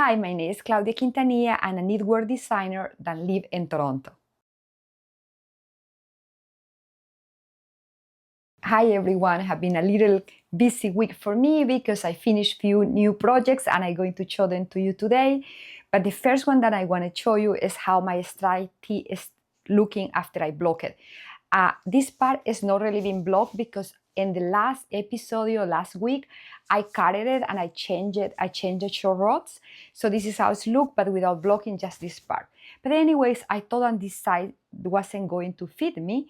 Hi, my name is Claudia Quintanilla. I'm a knitwear designer that live in Toronto. Hi everyone, have been a little busy week for me because I finished few new projects and I'm going to show them to you today. But the first one that I want to show you is how my stripe tee is looking after I block it. This part is not really been blocked because in the last episode or last week, I cut it and I changed it. I changed the short rods. So this is how it's look, but without blocking just this part. But anyways, I thought on this side wasn't going to fit me.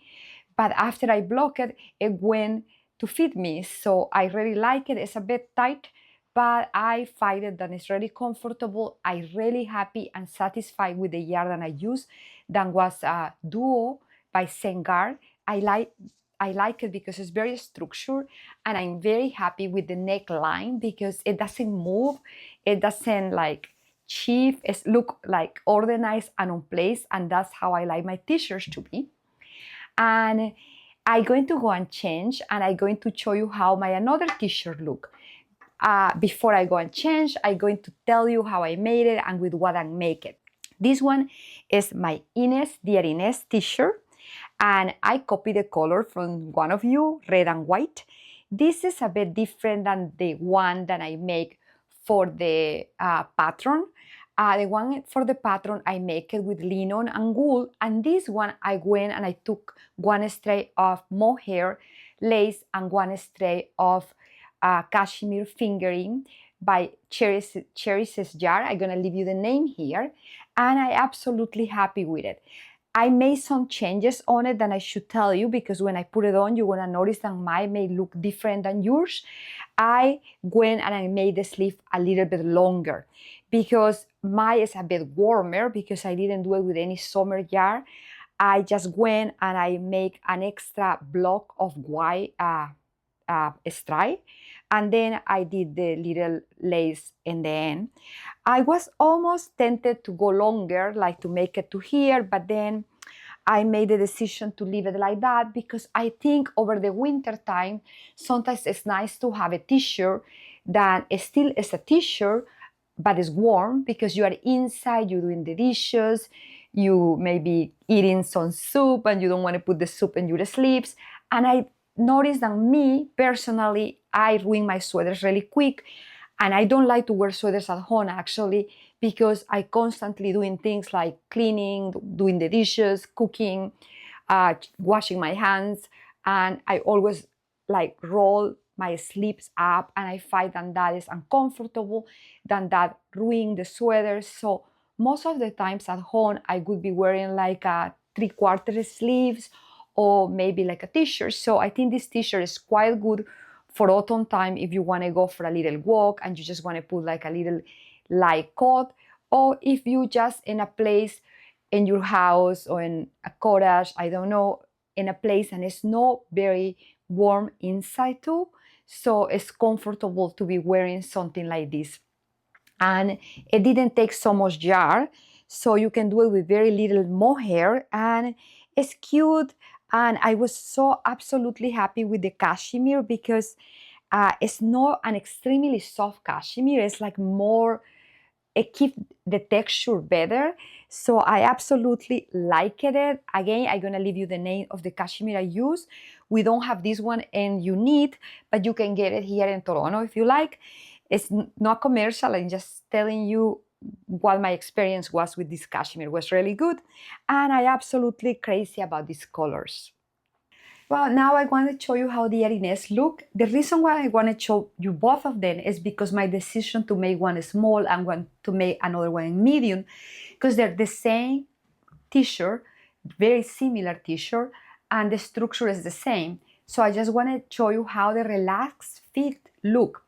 But after I block it, it went to fit me. So I really like it. It's a bit tight, but I find it that it's really comfortable. I'm really happy and satisfied with the yarn that I use. That was a Duo by Sengar. I like it because it's very structured, and I'm very happy with the neckline because it doesn't move. It doesn't like chief. It look like organized and on place, and that's how I like my t-shirts to be. And I'm going to go and change, and I'm going to show you how my another t-shirt look. Before I go and change, I'm going to tell you how I made it and with what I make it. This one is my Dear Ines t-shirt, and I copied the color from one of you, red and white. This is a bit different than the one that I make for the pattern. The one for the pattern, I make it with linen and wool, and this one I went and I took one straight of mohair lace and one straight of cashmere fingering by Cherry's Jar. I'm gonna leave you the name here, and I'm absolutely happy with it. I made some changes on it that I should tell you because when I put it on, you're gonna notice that mine may look different than yours. I went and I made the sleeve a little bit longer because mine is a bit warmer because I didn't do it with any summer yarn. I just went and I make an extra block of white stripe, and then I did the little lace in the end. I was almost tempted to go longer, like to make it to here, but then I made the decision to leave it like that because I think over the winter time, sometimes it's nice to have a t-shirt that still is a t-shirt, but it's warm because you are inside, you're doing the dishes, you may be eating some soup and you don't want to put the soup in your sleeves. And I noticed that me, personally, I ruin my sweaters really quick. And I don't like to wear sweaters at home actually because I constantly doing things like cleaning, doing the dishes, cooking, washing my hands. And I always like roll my sleeves up, and I find that is uncomfortable, that ruin the sweater. So most of the times at home, I would be wearing like a 3/4 sleeves or maybe like a t-shirt. So I think this t-shirt is quite good for autumn time if you want to go for a little walk and you just want to put like a little light coat, or if you just in a place in your house or in a cottage, I don't know, in a place and it's not very warm inside too, so it's comfortable to be wearing something like this. And it didn't take so much yarn, so you can do it with very little mohair, and it's cute. And I was so absolutely happy with the cashmere because it's not an extremely soft cashmere. It's like more, it keeps the texture better. So I absolutely liked it. Again, I'm gonna leave you the name of the cashmere I use. We don't have this one in Unit, but you can get it here in Toronto if you like. It's not commercial. I'm just telling you what my experience was with this cashmere. It was really good, and I absolutely crazy about these colors. Well, now I want to show you how the Ines look. The reason why I want to show you both of them is because my decision to make one small and one to make another one in medium, because they're the same t-shirt, very similar t-shirt, and the structure is the same. So I just want to show you how the relaxed fit look.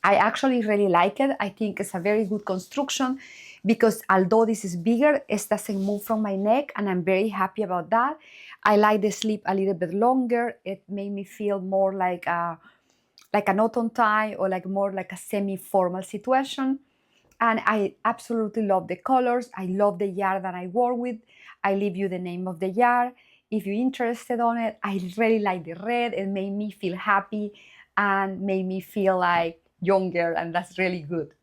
I actually really like it. I think it's a very good construction because although this is bigger, it doesn't move from my neck, and I'm very happy about that. I like the sleeve a little bit longer. It made me feel more like an autumn tie or like more like a semi-formal situation. And I absolutely love the colors. I love the yarn that I wore with. I leave you the name of the yarn if you're interested on it. I really like the red. It made me feel happy and made me feel like younger, and that's really good.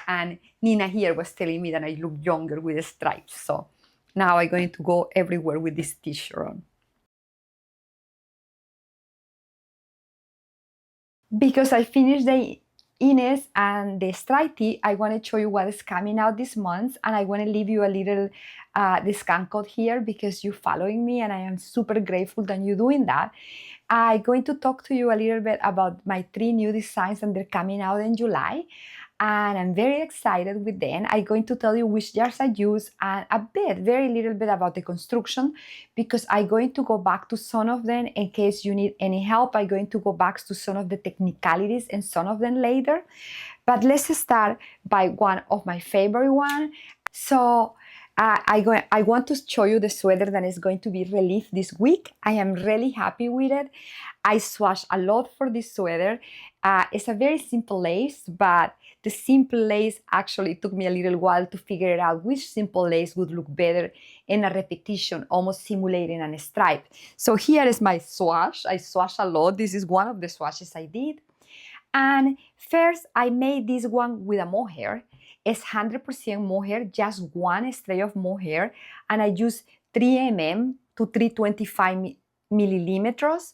and Nina here was telling me that I look younger with the stripes. So now I'm going to go everywhere with this t-shirt on. Because I finished the Ines and the striped tee, I want to show you what is coming out this month, and I want to leave you a little discount code here because you're following me, and I am super grateful that you're doing that. I'm going to talk to you a little bit about my 3 new designs, and they're coming out in July. And I'm very excited with them. I'm going to tell you which yarns I use and very little bit about the construction, because I'm going to go back to some of them in case you need any help. I'm going to go back to some of the technicalities and some of them later. But let's start by one of my favorite ones. So I want to show you the sweater that is going to be released this week. I am really happy with it. I swatched a lot for this sweater. It's a very simple lace, but the simple lace actually took me a little while to figure out which simple lace would look better in a repetition, almost simulating a stripe. So here is my swatch. I swatched a lot. This is one of the swatches I did. And first, I made this one with a mohair. It's 100% mohair, just one strand of mohair, and I use 3 mm to 325 millimeters.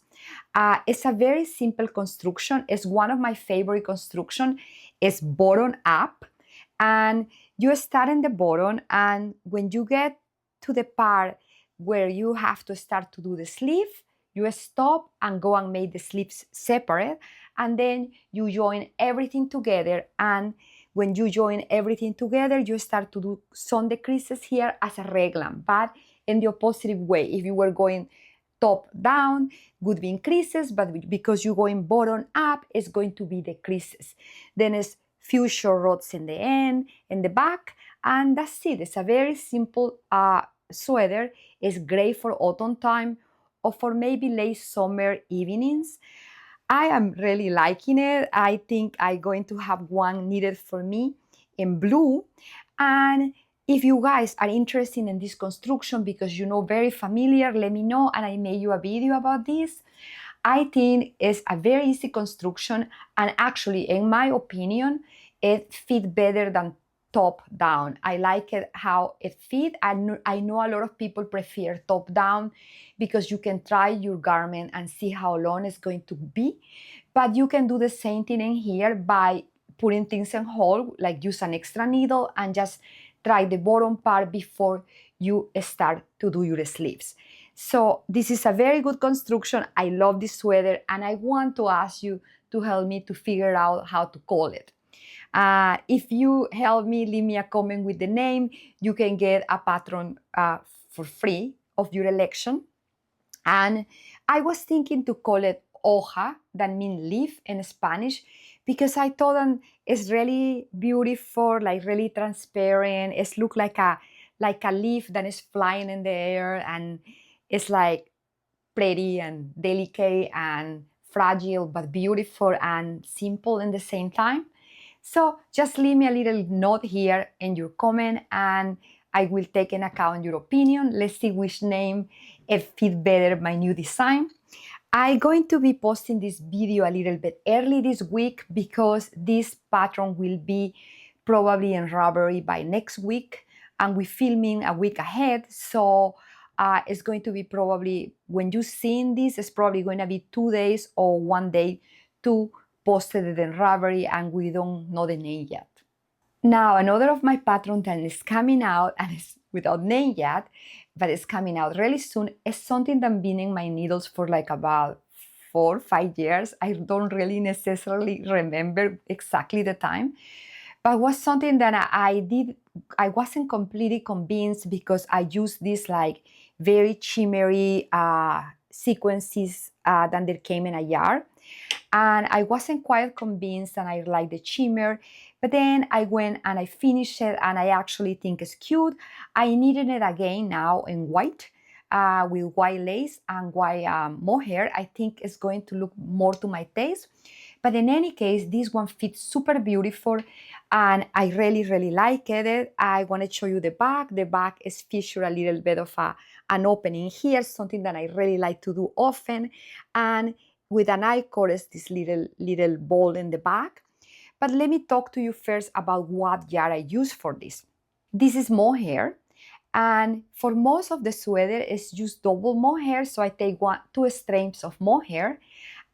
It's a very simple construction. It's one of my favorite construction. It's bottom up, and you start in the bottom, and when you get to the part where you have to start to do the sleeve, you stop and go and make the sleeves separate, and then you join everything together. And when you join everything together, you start to do some decreases here as a raglan, but in the opposite way. If you were going top down, would be increases, but because you're going bottom up, it's going to be decreases. Then it's few short rods in the end, in the back, and that's it. It's a very simple sweater. It's great for autumn time or for maybe late summer evenings. I am really liking it. I think I'm going to have one needed for me in blue. And if you guys are interested in this construction because you know very familiar, let me know and I made you a video about this. I think it's a very easy construction, and actually, in my opinion, it fits better than top down. I like it how it fits. I know a lot of people prefer top down because you can try your garment and see how long it's going to be. But you can do the same thing in here by putting things in whole, like use an extra needle and just try the bottom part before you start to do your sleeves. So this is a very good construction. I love this sweater, and I want to ask you to help me to figure out how to call it. If you help me, leave me a comment with the name. You can get a pattern for free of your election. And I was thinking to call it hoja, that means leaf in Spanish, because I thought it's really beautiful, like really transparent. It looks like a leaf that is flying in the air, and it's like pretty and delicate and fragile, but beautiful and simple in the same time. So just leave me a little note here in your comment, and I will take in account your opinion. Let's see which name it fits better my new design. I'm going to be posting this video a little bit early this week because this pattern will be probably in Ravelry by next week, and we're filming a week ahead. So it's going to be probably, when you're seeing this, it's probably going to be 2 days or 1 day to post it in Ravelry, and we don't know the name yet. Now, another of my patterns that is coming out, and it's without name yet, but it's coming out really soon, is something that I've been in my needles for like about 4 or 5 years. I don't really necessarily remember exactly the time, but it was something that I did. I wasn't completely convinced because I used this like very shimmery sequences that there came in a yarn. And I wasn't quite convinced, and I liked the shimmer. But then I went and I finished it, and I actually think it's cute. I needed it again now in white, with white lace and white mohair. I think it's going to look more to my taste. But in any case, this one fits super beautiful, and I really, really like it. I want to show you the back. The back is featured a little bit of an opening here, something that I really like to do often. And with an eye cord, is this little ball in the back. But let me talk to you first about what yarn I use for this. This is mohair, and for most of the sweater it's just double mohair, so I take two strands of mohair,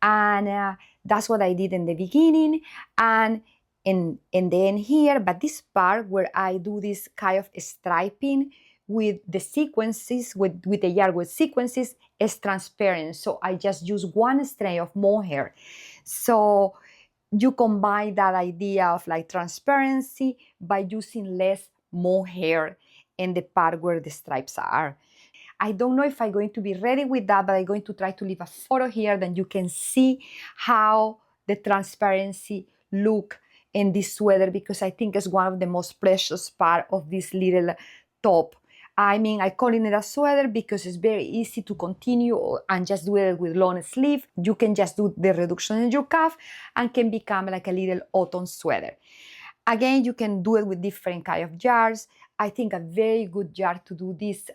and that's what I did in the beginning and in the end here. But this part where I do this kind of striping with the sequences, with the yarn with sequences, is transparent, so I just use one strand of mohair. So you combine that idea of like transparency by using less mohair in the part where the stripes are. I don't know if I'm going to be ready with that, but I'm going to try to leave a photo here, then you can see how the transparency look in this sweater, because I think it's one of the most precious part of this little top. I mean, I call it a sweater because it's very easy to continue and just do it with long sleeve. You can just do the reduction in your cuff and can become like a little autumn sweater. Again, you can do it with different kind of jars. I think a very good jar to do this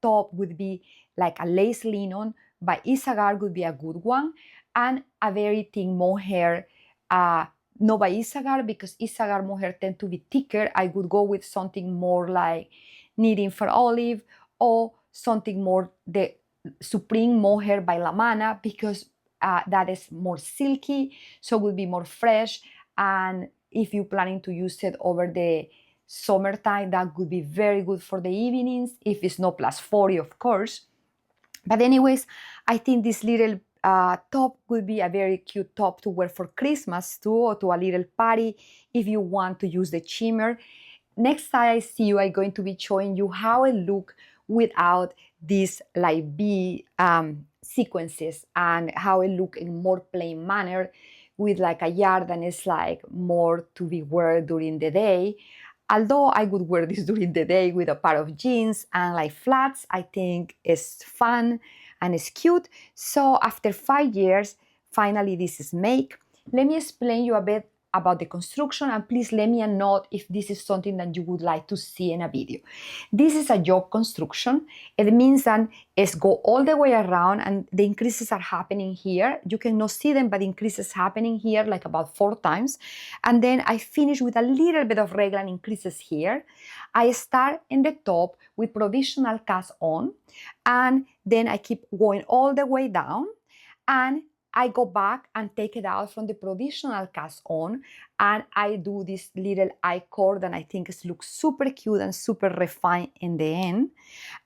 top would be like a lace linen by Isagar would be a good one, and a very thin mohair, not by Isagar, because Isagar mohair tend to be thicker. I would go with something more like Knitting for Olive, or something more the Supreme mohair by La Mana, because that is more silky, so will be more fresh. And if you're planning to use it over the summertime, that would be very good for the evenings, if it's not plus 40, of course. But anyways, I think this little top would be a very cute top to wear for Christmas too, or to a little party if you want to use the shimmer. Next time I see you, I'm going to be showing you how it look without these like bee sequences, and how it look in more plain manner with like a yarn that is like more to be worn during the day. Although I would wear this during the day with a pair of jeans and like flats, I think it's fun and it's cute. So after 5 years, finally this is made. Let me explain you a bit about the construction, and please let me know if this is something that you would like to see in a video. This is a yoke construction. It means that it's go all the way around, and the increases are happening here. You cannot see them, but increases happening here like about 4 times. And then I finish with a little bit of raglan increases here. I start in the top with provisional cast on, and then I keep going all the way down, and I go back and take it out from the provisional cast on, and I do this little I-cord, and I think it looks super cute and super refined in the end.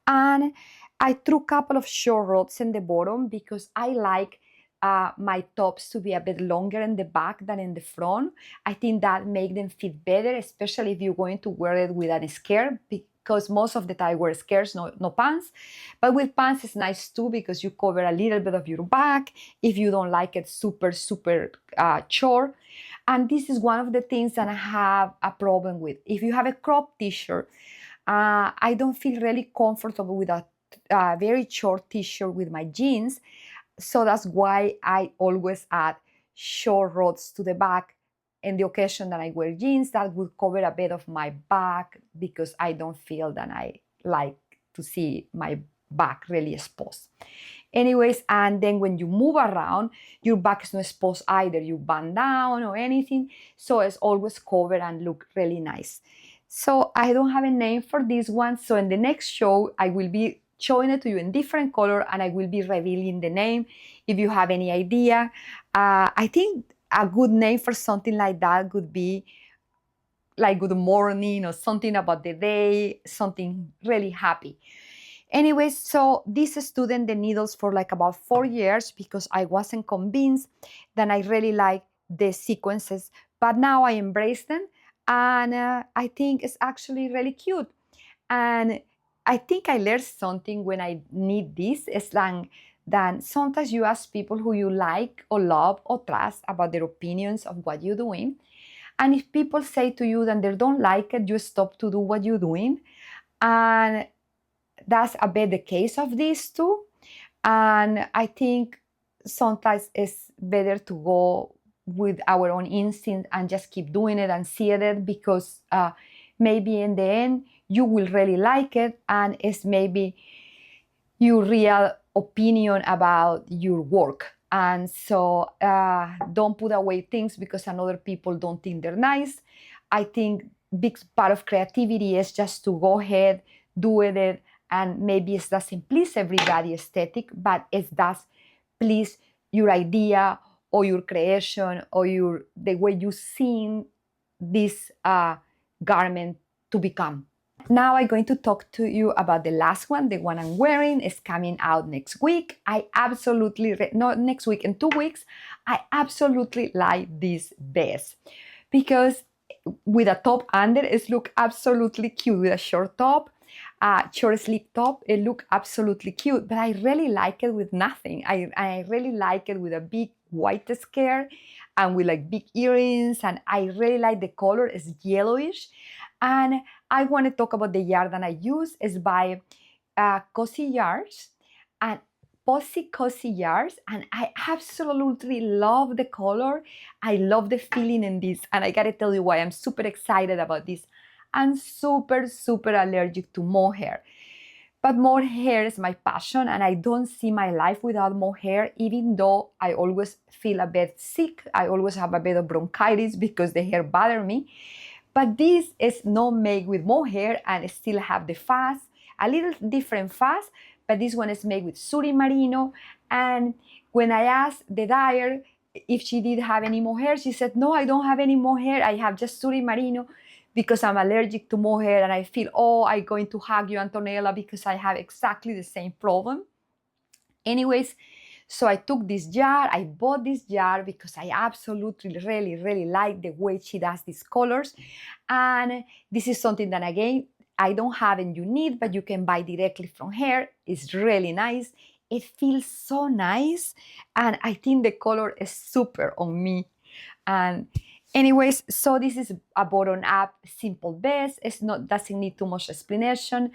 And I threw a couple of short rods in the bottom because I like my tops to be a bit longer in the back than in the front. I think that makes them fit better, especially if you're going to wear it with a skirt, because most of the time I wear skirts, no pants. But with pants it's nice too, because you cover a little bit of your back if you don't like it super short. And this is one of the things that I have a problem with. If you have a crop t-shirt, I don't feel really comfortable with a very short t-shirt with my jeans. So that's why I always add short rods to the back. In the occasion that I wear jeans, that will cover a bit of my back, because I don't feel that I like to see my back really exposed. Anyways, and then when you move around, your back is not exposed either. You bend down or anything, so it's always covered and look really nice. So I don't have a name for this one, so in the next show I will be showing it to you in different color, and I will be revealing the name if you have any idea. I think a good name for something like that would be like good morning, or something about the day, something really happy. Anyways, so this student the needles for like about 4 years, because I wasn't convinced that I really like the sequences, but now I embrace them, and I think it's actually really cute. And I think I learned something when I knit this. It's like that sometimes you ask people who you like or love or trust about their opinions of what you're doing. And if people say to you that they don't like it, you stop to do what you're doing. And that's a bit the case of these two. And I think sometimes it's better to go with our own instinct and just keep doing it and see it, because maybe in the end you will really like it, and it's maybe your real opinion about your work. And so don't put away things because another people don't think they're nice. I think big part of creativity is just to go ahead, do it, and maybe it doesn't please everybody aesthetic, but it does please your idea or your creation or the way you see this garment to become. Now I'm going to talk to you about the last one. The one I'm wearing is coming out next week. I absolutely, not next week, in 2 weeks, I absolutely like this vest because with a top under, it look absolutely cute with a short top, short sleeve top. It look absolutely cute, but I really like it with nothing. I really like it with a big white skirt and with like big earrings, and I really like the color. It's yellowish, and I want to talk about the yarn that I use. Is by Cozy Yarns and Cozy Yarns, and I absolutely love the color. I love the feeling in this, and I gotta tell you why I'm super excited about this. I'm super allergic to mohair, but mohair is my passion, and I don't see my life without mohair. Even though I always feel a bit sick, I always have a bit of bronchitis because the hair bother me. But this is not made with mohair and still have the fuzz, a little different fuzz, but this one is made with suri merino. And when I asked the dyer if she did have any mohair, she said, no, I don't have any mohair. I have just suri merino because I'm allergic to mohair, and I feel, oh, I'm going to hug you, Antonella, because I have exactly the same problem. Anyways, so I took this jar, I bought this jar because I absolutely really like the way she does these colors. And this is something that, again, I don't have and you need, but you can buy directly from her. It's really nice. It feels so nice, and I think the color is super on me. And anyways, so this is a button-up simple vest. It's not, doesn't need too much explanation,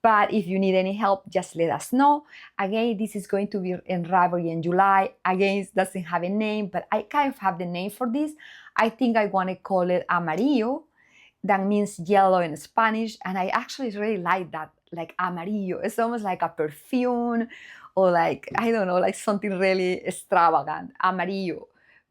but if you need any help, just let us know. Again, this is going to be in Ravelry in July. Again, it doesn't have a name, but I kind of have the name for this. I think I want to call it amarillo. That means yellow in Spanish, and I actually really like that, like amarillo. It's almost like a perfume, or like, I don't know, like something really extravagant, amarillo.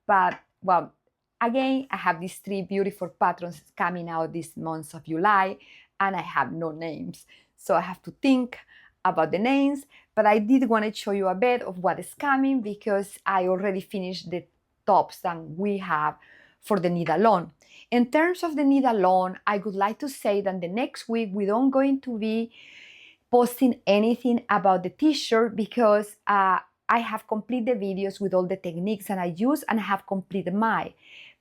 But well, again, I have these 3 beautiful patterns coming out this month of July, and I have no names. So I have to think about the names, but I did want to show you a bit of what is coming because I already finished the tops that we have for the knit along. In terms of the knit along, I would like to say that the next week we don't going to be posting anything about the t-shirt because I have completed the videos with all the techniques that I use, and I have completed mine.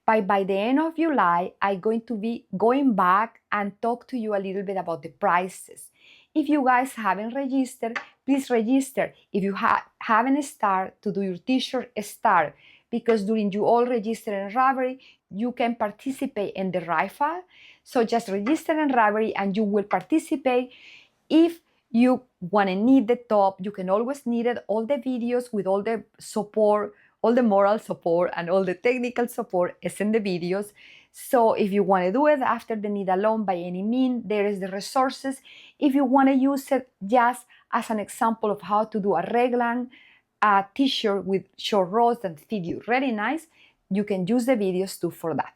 By the end of July, I'm going to be going back and talk to you a little bit about the prices. If you guys haven't registered, please register. If you haven't started to do your t-shirt, start. Because during you all register in Ravelry, you can participate in the raffle. So just register in Ravelry and you will participate. If you want to knit the top, you can always knit it. All the videos with all the support, all the moral support and all the technical support is in the videos. So if you want to do it after the knit along, by any means, there is the resources. If you want to use it just as an example of how to do a raglan t-shirt with short rows that fit you really nice, you can use the videos too for that.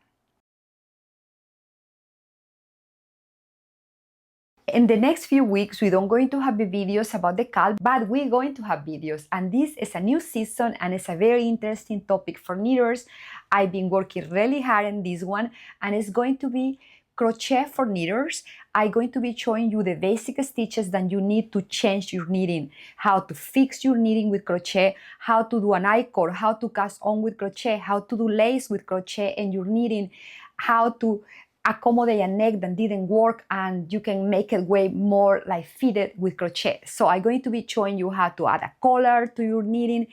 In the next few weeks, we don't going to have the videos about the calf, but we're going to have videos. And this is a new season, and it's a very interesting topic for knitters. I've been working really hard on this one, and it's going to be crochet for knitters. I'm going to be showing you the basic stitches that you need to change your knitting, how to fix your knitting with crochet, how to do an I-cord, how to cast on with crochet, how to do lace with crochet in your knitting, how to accommodate a neck that didn't work and you can make it way more like fitted with crochet. So I'm going to be showing you how to add a collar to your knitting,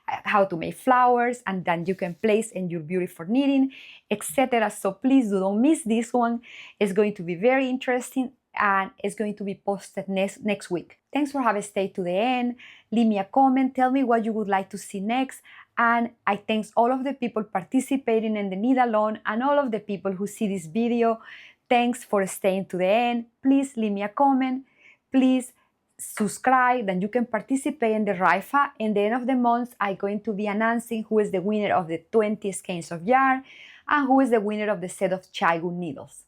how to make flowers, and then you can place in your beautiful knitting, etc. So please don't miss this one. It's going to be very interesting and it's going to be posted next week. Thanks for having stayed to the end. Leave me a comment, tell me what you would like to see next. And I thank all of the people participating in the knit along and all of the people who see this video. Thanks for staying to the end. Please leave me a comment. Please subscribe, then you can participate in the rifa. In the end of the month, I'm going to be announcing who is the winner of the 20 skeins of yarn and who is the winner of the set of childhood needles.